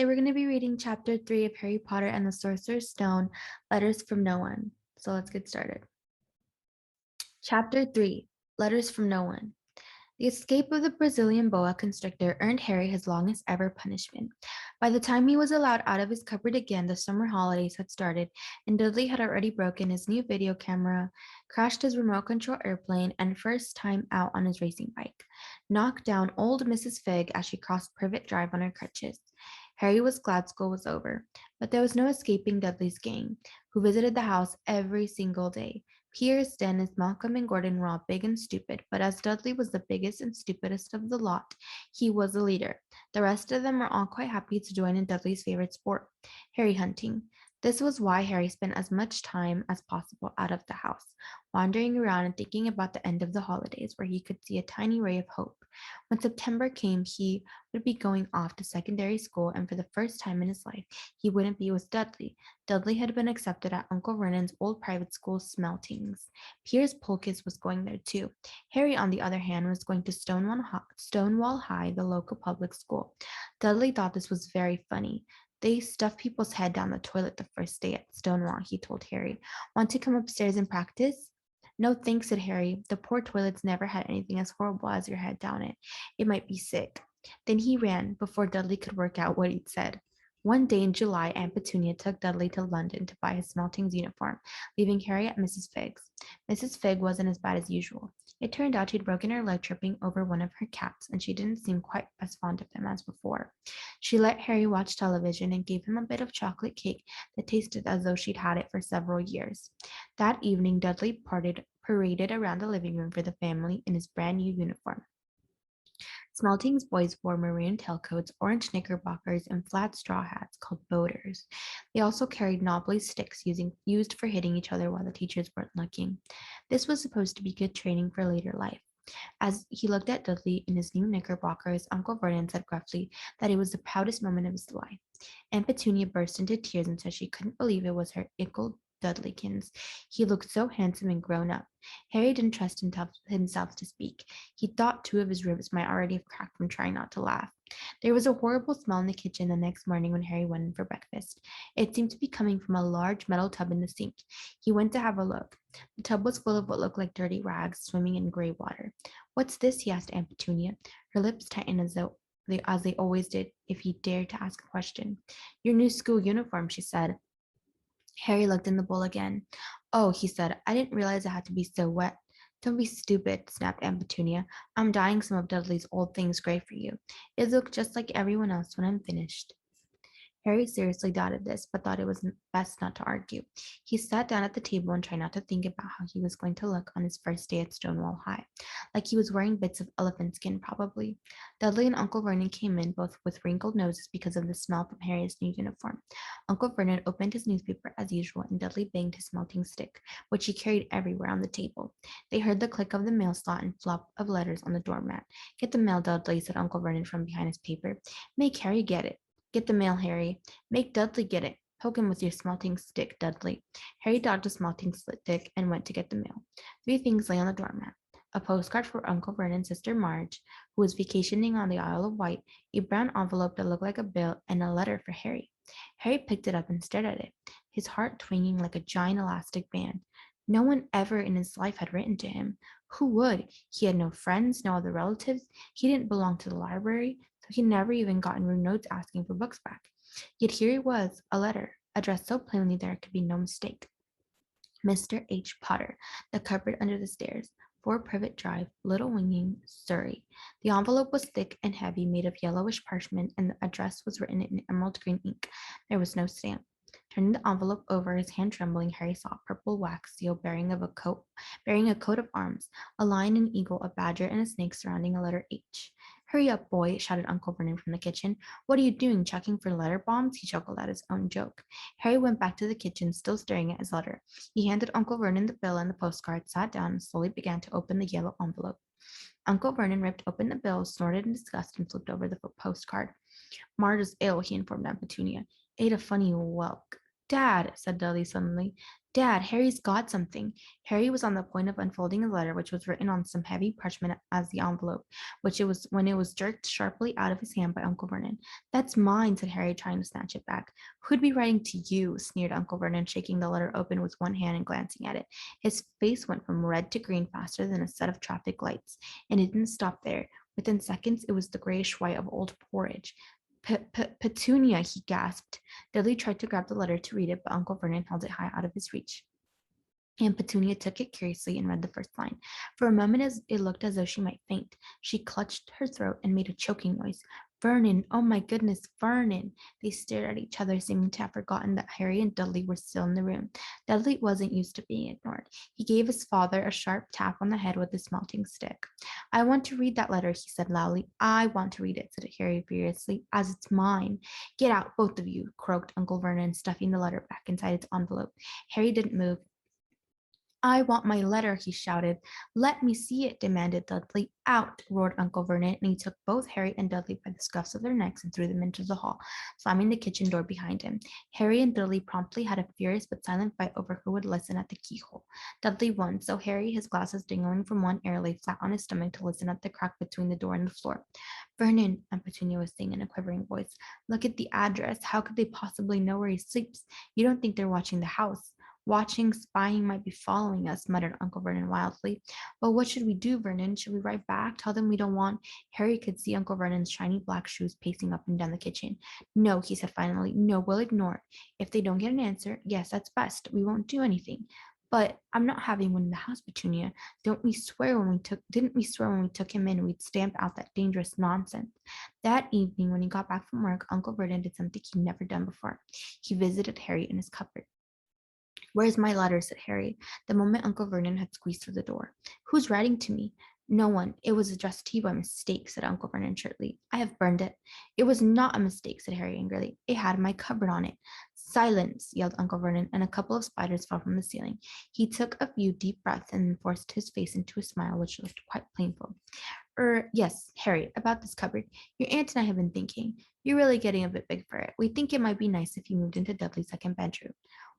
Today we're going to be reading chapter 3 of Harry Potter and the Sorcerer's Stone, Letters from No One. So let's get started. Chapter 3, Letters from No One. The escape of the Brazilian boa constrictor earned Harry his longest ever punishment. By the time he was allowed out of his cupboard again, the summer holidays had started, and Dudley had already broken his new video camera, crashed his remote control airplane, and first time out on his racing bike, knocked down old Mrs. Figg as she crossed Privet Drive on her crutches. Harry was glad school was over, but there was no escaping Dudley's gang, who visited the house every single day. Piers, Dennis, Malcolm, and Gordon were all big and stupid, but as Dudley was the biggest and stupidest of the lot, he was the leader. The rest of them were all quite happy to join in Dudley's favorite sport, Harry hunting. This was why Harry spent as much time as possible out of the house, wandering around and thinking about the end of the holidays, where he could see a tiny ray of hope. When September came, he would be going off to secondary school, and for the first time in his life, he wouldn't be with Dudley. Dudley had been accepted at Uncle Vernon's old private school, Smeltings. Piers Polkiss was going there too. Harry, on the other hand, was going to Stonewall High, the local public school. Dudley thought this was very funny. They stuff people's head down the toilet the first day at Stonewall, he told Harry. Want to come upstairs and practice? No thanks, said Harry. The poor toilets never had anything as horrible as your head down it. It might be sick. Then he ran before Dudley could work out what he'd said. One day in July, Aunt Petunia took Dudley to London to buy his Smeltings uniform, leaving Harry at Mrs. Figg's. Mrs. Figg wasn't as bad as usual. It turned out she'd broken her leg tripping over one of her cats, and she didn't seem quite as fond of them as before. She let Harry watch television and gave him a bit of chocolate cake that tasted as though she'd had it for several years. That evening, Dudley paraded around the living room for the family in his brand new uniform. Smelting's boys wore maroon tailcoats, orange knickerbockers, and flat straw hats called boaters. They also carried knobbly sticks used for hitting each other while the teachers weren't looking. This was supposed to be good training for later life. As he looked at Dudley in his new knickerbockers, Uncle Vernon said gruffly that it was the proudest moment of his life. Aunt Petunia burst into tears and said she couldn't believe it was her Ickle Dudleykins. He looked so handsome and grown up. Harry didn't trust himself to speak. He thought two of his ribs might already have cracked from trying not to laugh. There was a horrible smell in the kitchen the next morning when Harry went in for breakfast. It seemed to be coming from a large metal tub in the sink. He went to have a look. The tub was full of what looked like dirty rags swimming in gray water. What's this? He asked Aunt Petunia. Her lips tightened as they always did if he dared to ask a question. Your new school uniform, she said. Harry looked in the bowl again. Oh, he said, I didn't realize it had to be so wet. Don't be stupid, snapped Aunt Petunia. I'm dyeing some of Dudley's old things gray for you. It'll look just like everyone else when I'm finished. Harry seriously doubted this, but thought it was best not to argue. He sat down at the table and tried not to think about how he was going to look on his first day at Stonewall High, like he was wearing bits of elephant skin, probably. Dudley and Uncle Vernon came in, both with wrinkled noses because of the smell from Harry's new uniform. Uncle Vernon opened his newspaper as usual, and Dudley banged his smelting stick, which he carried everywhere on the table. They heard the click of the mail slot and flop of letters on the doormat. Get the mail, Dudley, said Uncle Vernon from behind his paper. Make Harry get it. Get the mail, Harry. Make Dudley get it. Poke him with your smelting stick, Dudley. Harry dodged a smelting stick and went to get the mail. Three things lay on the doormat. A postcard for Uncle Vernon's sister Marge, who was vacationing on the Isle of Wight, a brown envelope that looked like a bill, and a letter for Harry. Harry picked it up and stared at it, his heart twanging like a giant elastic band. No one ever in his life had written to him. Who would? He had no friends, no other relatives. He didn't belong to the library, so he never even gotten rude notes asking for books back. Yet here it was, a letter, addressed so plainly there could be no mistake. Mr. H. Potter, the cupboard under the stairs, 4 Privet Drive, Little Winging, Surrey. The envelope was thick and heavy, made of yellowish parchment, and the address was written in emerald green ink. There was no stamp. Turning the envelope over, his hand trembling, Harry saw a purple wax seal bearing a coat of arms, a lion, an eagle, a badger, and a snake surrounding a letter H. Hurry up, boy, shouted Uncle Vernon from the kitchen. What are you doing, checking for letter bombs? He chuckled at his own joke. Harry went back to the kitchen, still staring at his letter. He handed Uncle Vernon the bill and the postcard, sat down, and slowly began to open the yellow envelope. Uncle Vernon ripped open the bill, snorted in disgust, and flipped over the postcard. Marge is ill, he informed Aunt Petunia. Ate a funny whelk. Dad, said Dudley suddenly. Dad, Harry's got something. Harry was on the point of unfolding a letter which was written on some heavy parchment as the envelope, which it was when it was jerked sharply out of his hand by Uncle Vernon. That's mine, said Harry, trying to snatch it back. Who'd be writing to you? Sneered Uncle Vernon, shaking the letter open with one hand and glancing at it. His face went from red to green faster than a set of traffic lights, and it didn't stop there. Within seconds, it was the grayish white of old porridge. Petunia, he gasped. Dudley tried to grab the letter to read it, but Uncle Vernon held it high out of his reach. Aunt Petunia took it curiously and read the first line. For a moment, it looked as though she might faint. She clutched her throat and made a choking noise. Vernon, oh my goodness, Vernon. They stared at each other, seeming to have forgotten that Harry and Dudley were still in the room. Dudley wasn't used to being ignored. He gave his father a sharp tap on the head with his smelting stick. I want to read that letter, he said loudly. I want to read it, said Harry furiously, as it's mine. Get out, both of you, croaked Uncle Vernon, stuffing the letter back inside its envelope. Harry didn't move. I want my letter, he shouted. Let me see it, demanded Dudley. Out, roared Uncle Vernon, and he took both Harry and Dudley by the scuffs of their necks and threw them into the hall, slamming the kitchen door behind him. Harry and Dudley promptly had a furious but silent fight over who would listen at the keyhole. Dudley won, so Harry, his glasses dangling from one ear, lay flat on his stomach to listen at the crack between the door and the floor. Vernon, Aunt Petunia was saying in a quivering voice, look at the address. How could they possibly know where he sleeps? You don't think they're watching the house? Watching, spying, might be following us, muttered Uncle Vernon wildly. But what should we do, Vernon? Should we write back? Tell them we don't want. Harry could see Uncle Vernon's shiny black shoes pacing up and down the kitchen. No, he said finally. No, we'll ignore it. If they don't get an answer, yes, that's best. We won't do anything. But I'm not having one in the house, Petunia. Didn't we swear when we took him in we'd stamp out that dangerous nonsense? That evening, when he got back from work, Uncle Vernon did something he'd never done before. He visited Harry in his cupboard. Where's my letter? Said Harry, the moment Uncle Vernon had squeezed through the door. Who's writing to me? No one. It was addressed to you by mistake, said Uncle Vernon shortly. I have burned it. It was not a mistake, said Harry angrily. It had my cupboard on it. Silence, yelled Uncle Vernon, and a couple of spiders fell from the ceiling. He took a few deep breaths and forced his face into a smile which looked quite painful. Yes, Harry, about this cupboard. Your aunt and I have been thinking. You're really getting a bit big for it. We think it might be nice if you moved into Dudley's second bedroom.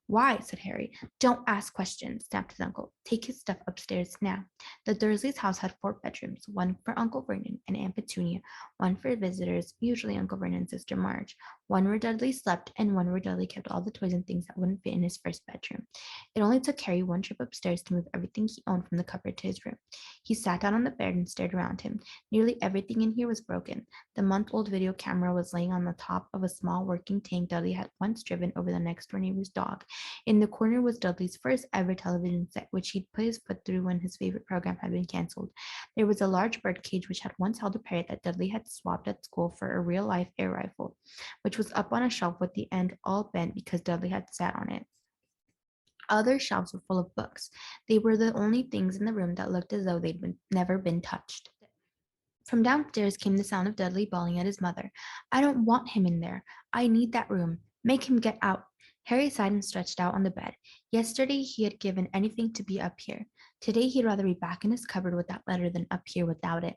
Why? Said Harry. Don't ask questions, snapped his uncle. Take his stuff upstairs now. The Dursleys' house had 4 bedrooms, one for Uncle Vernon and Aunt Petunia, one for visitors, usually Uncle Vernon and Sister Marge, one where Dudley slept, and one where Dudley kept all the toys and things that wouldn't fit in his first bedroom. It only took Harry one trip upstairs to move everything he owned from the cupboard to his room. He sat down on the bed and stared around him. Nearly everything in here was broken. The month-old video camera was laying on the top of a small working tank Dudley had once driven over the next-door neighbor's dog. In the corner was Dudley's first ever television set, which he'd put his foot through when his favorite program had been canceled. There was a large bird cage which had once held a parrot that Dudley had swapped at school for a real-life air rifle, which was up on a shelf with the end all bent because Dudley had sat on it. Other shelves were full of books. They were the only things in the room that looked as though they'd never been touched. From downstairs came the sound of Dudley bawling at his mother. I don't want him in there. I need that room. Make him get out. Harry sighed and stretched out on the bed. Yesterday he had given anything to be up here. Today he'd rather be back in his cupboard with that letter than up here without it.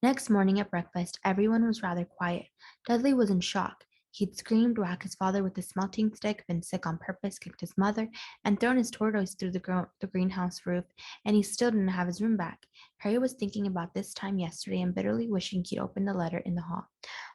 Next morning at breakfast, everyone was rather quiet. Dudley was in shock. He'd screamed, whacked his father with a smelting stick, been sick on purpose, kicked his mother, and thrown his tortoise through the greenhouse roof, and he still didn't have his room back. Harry was thinking about this time yesterday and bitterly wishing he'd opened the letter in the hall.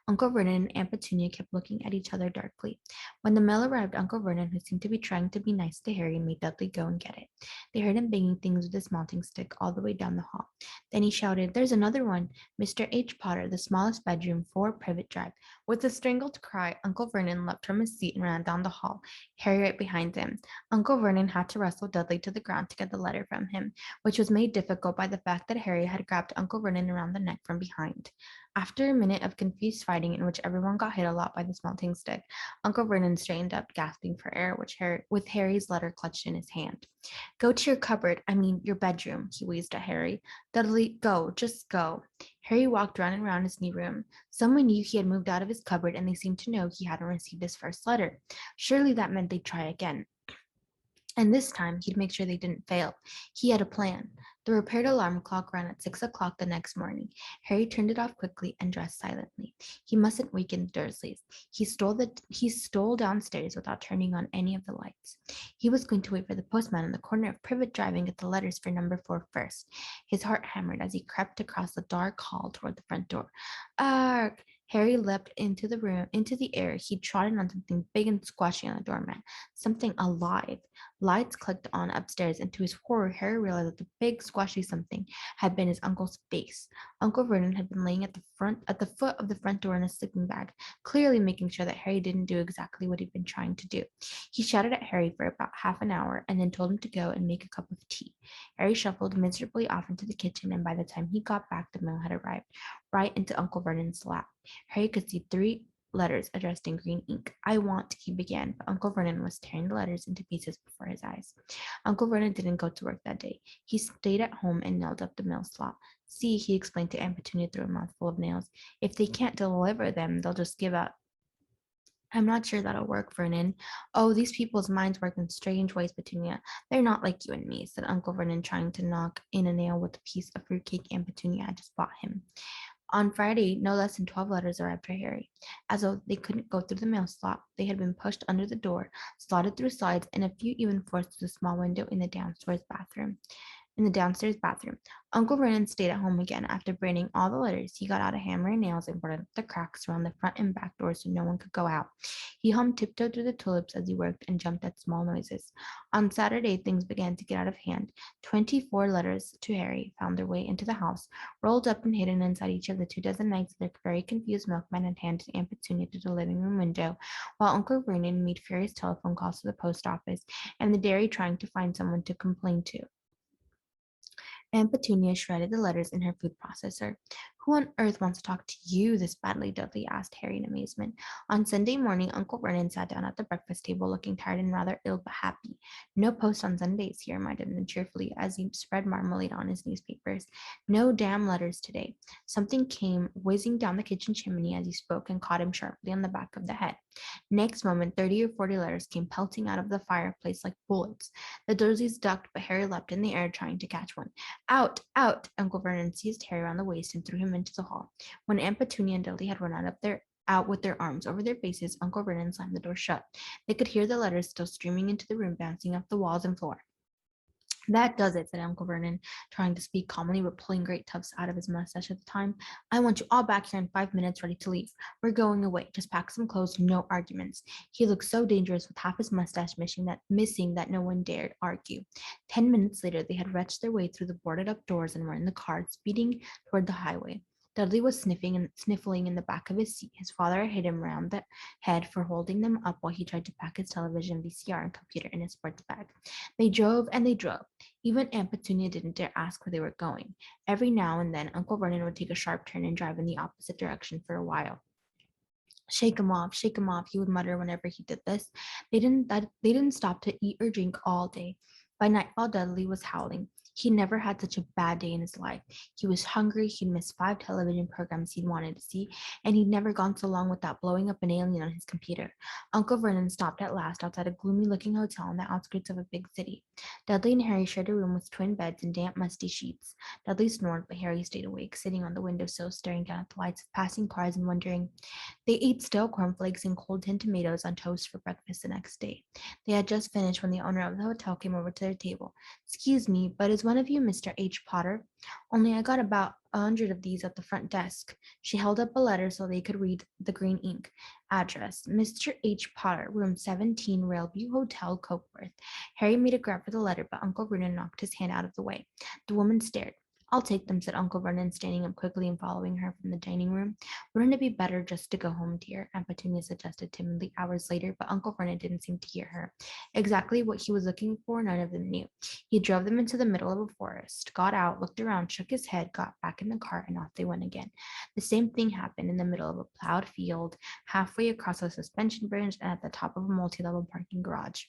Uncle Vernon and Aunt Petunia kept looking at each other darkly. When the mail arrived, Uncle Vernon, who seemed to be trying to be nice to Harry, made Dudley go and get it. They heard him banging things with his mounting stick all the way down the hall. Then he shouted, There's another one. Mr. H. Potter, the smallest bedroom, 4 Privet Drive. With a strangled cry, Uncle Vernon leapt from his seat and ran down the hall, Harry right behind him. Uncle Vernon had to wrestle Dudley to the ground to get the letter from him, which was made difficult by the fact that Harry had grabbed Uncle Vernon around the neck from behind. After a minute of confused fighting in which everyone got hit a lot by the smelting stick, Uncle Vernon straightened up, gasping for air, with Harry's letter clutched in his hand. Go to your cupboard, your bedroom, he wheezed at Harry. Dudley, go, just go. Harry walked round and round his new room. Someone knew he had moved out of his cupboard, and they seemed to know he hadn't received his first letter. Surely that meant they'd try again. And this time, he'd make sure they didn't fail. He had a plan. The repaired alarm clock rang at 6 o'clock the next morning. Harry turned it off quickly and dressed silently. He mustn't waken the Dursleys. He stole downstairs without turning on any of the lights. He was going to wait for the postman on the corner of Privet Drive and get the letters for number 4 first. His heart hammered as he crept across the dark hall toward the front door. Ark! Harry leapt into the room, into the air. He trotted on something big and squashy on the doormat. Something alive. Lights clicked on upstairs, and to his horror, Harry realized that the big, squashy something had been his uncle's face. Uncle Vernon had been laying at the foot of the front door in a sleeping bag, clearly making sure that Harry didn't do exactly what he'd been trying to do. He shouted at Harry for about half an hour, and then told him to go and make a cup of tea. Harry shuffled miserably off into the kitchen, and by the time he got back, the mail had arrived, right into Uncle Vernon's lap. Harry could see 3 letters addressed in green ink. I want, he began, but Uncle Vernon was tearing the letters into pieces before his eyes. Uncle Vernon didn't go to work that day. He stayed at home and nailed up the mail slot. See, he explained to Aunt Petunia through a mouthful of nails, if they can't deliver them, they'll just give up. I'm not sure that'll work, Vernon. Oh, these people's minds work in strange ways, Petunia. They're not like you and me, said Uncle Vernon, trying to knock in a nail with a piece of fruitcake Aunt Petunia had just bought him. On Friday, no less than 12 letters arrived for Harry. As though they couldn't go through the mail slot, they had been pushed under the door, slotted through sides, and a few even forced through the small window in the downstairs bathroom. Uncle Vernon stayed at home again. After braining all the letters, he got out a hammer and nails and boarded up the cracks around the front and back doors so no one could go out. He hummed tiptoe through the tulips as he worked and jumped at small noises. On Saturday, things began to get out of hand. 24 letters to Harry found their way into the house, rolled up and hidden inside each of the 24 nights the very confused milkman had handed Aunt Petunia to the living room window, while Uncle Vernon made furious telephone calls to the post office and the dairy trying to find someone to complain to. Aunt Petunia shredded the letters in her food processor. Who on earth wants to talk to you this badly? Dudley asked Harry in amazement. On Sunday morning, Uncle Vernon sat down at the breakfast table looking tired and rather ill but happy. No post on Sundays, he reminded them cheerfully as he spread marmalade on his newspapers. No damn letters today. Something came whizzing down the kitchen chimney as he spoke and caught him sharply on the back of the head. Next moment, 30 or 40 letters came pelting out of the fireplace like bullets. The Dursleys ducked, but Harry leapt in the air trying to catch one. Out, out! Uncle Vernon seized Harry around the waist and threw him into the hall. When Aunt Petunia and Dudley had run out with their arms over their faces, Uncle Vernon slammed the door shut. They could hear the letters still streaming into the room, bouncing off the walls and floor. That does it, said Uncle Vernon, trying to speak calmly, but pulling great tufts out of his mustache at the time. I want you all back here in 5 minutes, ready to leave. We're going away. Just pack some clothes, no arguments. He looked so dangerous with half his mustache missing that no one dared argue. 10 minutes later, they had wrenched their way through the boarded-up doors and were in the car, speeding toward the highway. Dudley was sniffling in the back of his seat. His father hit him round the head for holding them up while he tried to pack his television, VCR, and computer in his sports bag. They drove and they drove. Even Aunt Petunia didn't dare ask where they were going. Every now and then, Uncle Vernon would take a sharp turn and drive in the opposite direction for a while. Shake 'em off, he would mutter whenever he did this. They didn't stop to eat or drink all day. By nightfall, Dudley was howling. He never had such a bad day in his life. He was hungry, he'd missed 5 television programs he'd wanted to see, and he'd never gone so long without blowing up an alien on his computer. Uncle Vernon stopped at last outside a gloomy-looking hotel on the outskirts of a big city. Dudley and Harry shared a room with twin beds and damp, musty sheets. Dudley snored, but Harry stayed awake, sitting on the windowsill, staring down at the lights of passing cars and wondering. They ate stale cornflakes and cold tinned tomatoes on toast for breakfast the next day. They had just finished when the owner of the hotel came over to their table. Excuse me, but is one of you Mr. H. Potter? Only I got about 100 of these at the front desk. She held up a letter so they could read the green ink. Address, Mr. H. Potter, room 17, Railview Hotel, Cokeworth. Harry made a grab for the letter, but Uncle Vernon knocked his hand out of the way. The woman stared. I'll take them, said Uncle Vernon, standing up quickly and following her from the dining room. Wouldn't it be better just to go home, dear? Aunt Petunia suggested timidly hours later, but Uncle Vernon didn't seem to hear her. Exactly what he was looking for, none of them knew. He drove them into the middle of a forest, got out, looked around, shook his head, got back in the car, and off they went again. The same thing happened in the middle of a plowed field, halfway across a suspension bridge, and at the top of a multi-level parking garage.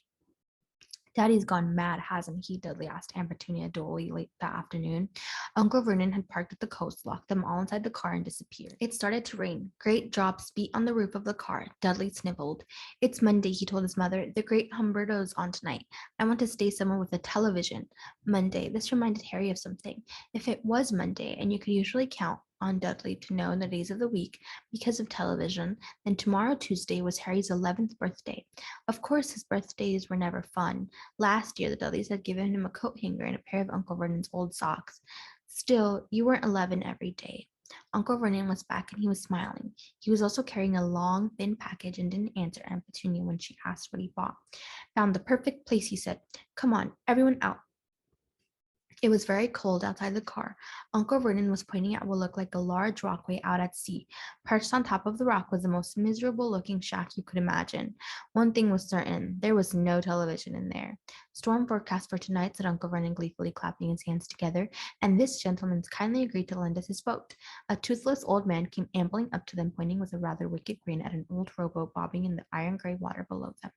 Daddy's gone mad, hasn't he? Dudley asked Aunt Petunia dully late that afternoon. Uncle Vernon had parked at the coast, locked them all inside the car, and disappeared. It started to rain. Great drops beat on the roof of the car. Dudley sniveled. It's Monday, he told his mother. The great Humberto's on tonight. I want to stay somewhere with a television. Monday. This reminded Harry of something. If it was Monday, and you could usually count on Dudley to know the days of the week because of television, then tomorrow, Tuesday, was Harry's 11th birthday. Of course, his birthdays were never fun. Last year, the Dudleys had given him a coat hanger and a pair of Uncle Vernon's old socks. Still, you weren't 11 every day. Uncle Vernon was back and he was smiling. He was also carrying a long, thin package and didn't answer Aunt Petunia when she asked what he bought. Found the perfect place, he said. Come on, everyone out. It was very cold outside the car. Uncle Vernon was pointing at what looked like a large rockway out at sea. Perched on top of the rock was the most miserable-looking shack you could imagine. One thing was certain, there was no television in there. Storm forecast for tonight, said Uncle Vernon gleefully, clapping his hands together, and this gentleman kindly agreed to lend us his boat. A toothless old man came ambling up to them, pointing with a rather wicked grin at an old rowboat bobbing in the iron-gray water below them.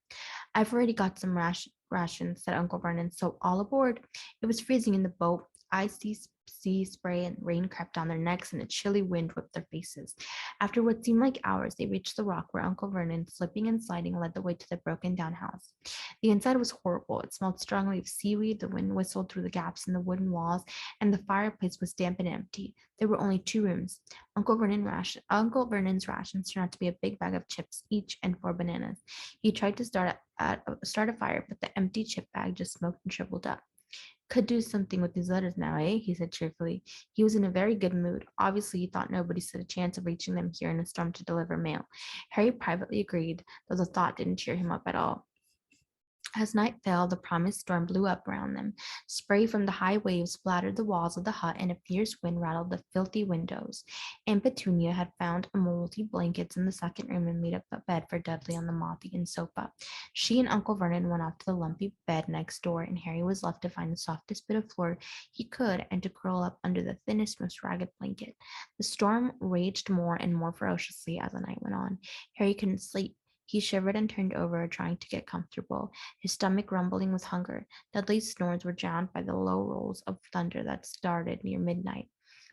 I've already got some rations, said Uncle Vernon, so all aboard. It was freezing in the boat. Icy sea spray and rain crept down their necks, and a chilly wind whipped their faces. After what seemed like hours, they reached the rock where Uncle Vernon, slipping and sliding, led the way to the broken-down house. The inside was horrible. It smelled strongly of seaweed, the wind whistled through the gaps in the wooden walls, and the fireplace was damp and empty. There were only 2 rooms. Uncle Vernon's rations turned out to be a big bag of chips each and 4 bananas. He tried to start a fire, but the empty chip bag just smoked and shriveled up. Could do something with these letters now, eh? He said cheerfully. He was in a very good mood. Obviously, he thought nobody stood a chance of reaching them here in a storm to deliver mail. Harry privately agreed, though the thought didn't cheer him up at all. As night fell, the promised storm blew up around them. Spray from the high waves splattered the walls of the hut, and a fierce wind rattled the filthy windows. Aunt Petunia had found moldy blankets in the second room and made up a bed for Dudley on the moth-eaten sofa. She and Uncle Vernon went off to the lumpy bed next door, and Harry was left to find the softest bit of floor he could and to curl up under the thinnest, most ragged blanket. The storm raged more and more ferociously as the night went on. Harry couldn't sleep. He shivered and turned over, trying to get comfortable, his stomach rumbling with hunger. Dudley's snores were drowned by the low rolls of thunder that started near midnight.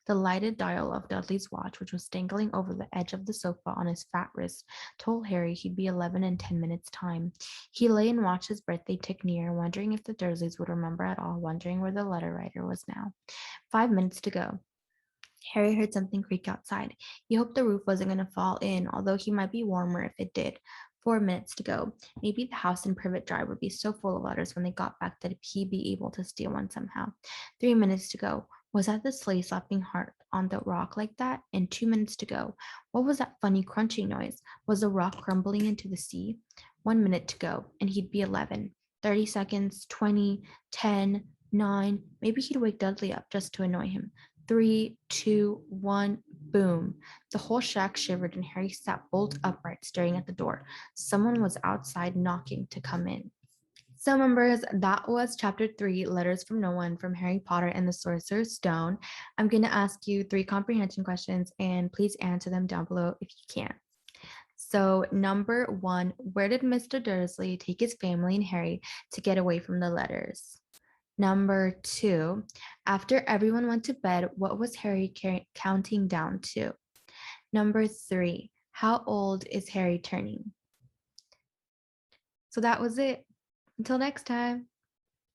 The lighted dial of Dudley's watch, which was dangling over the edge of the sofa on his fat wrist, told Harry he'd be 11 in 10 minutes' time. He lay and watched his birthday tick near, wondering if the Dursleys would remember at all, wondering where the letter writer was now. 5 minutes to go. Harry heard something creak outside. He hoped the roof wasn't going to fall in, although he might be warmer if it did. 4 minutes to go. Maybe the house in Privet Drive would be so full of letters when they got back that he'd be able to steal one somehow. 3 minutes to go. Was that the sleigh slapping hard on the rock like that? And 2 minutes to go. What was that funny crunching noise? Was the rock crumbling into the sea? 1 minute to go, and he'd be 11. 30 seconds, 20, 10, 9. Maybe he'd wake Dudley up just to annoy him. 3, 2, 1, boom. The whole shack shivered and Harry sat bolt upright, staring at the door. Someone was outside knocking to come in. So members, that was chapter 3, Letters from No One, from Harry Potter and the Sorcerer's Stone. I'm going to ask you 3 comprehension questions and please answer them down below if you can. So number 1, where did Mr. Dursley take his family and Harry to get away from the letters? Number 2, after everyone went to bed, what was Harry counting down to? Number 3, how old is Harry turning? So that was it. Until next time.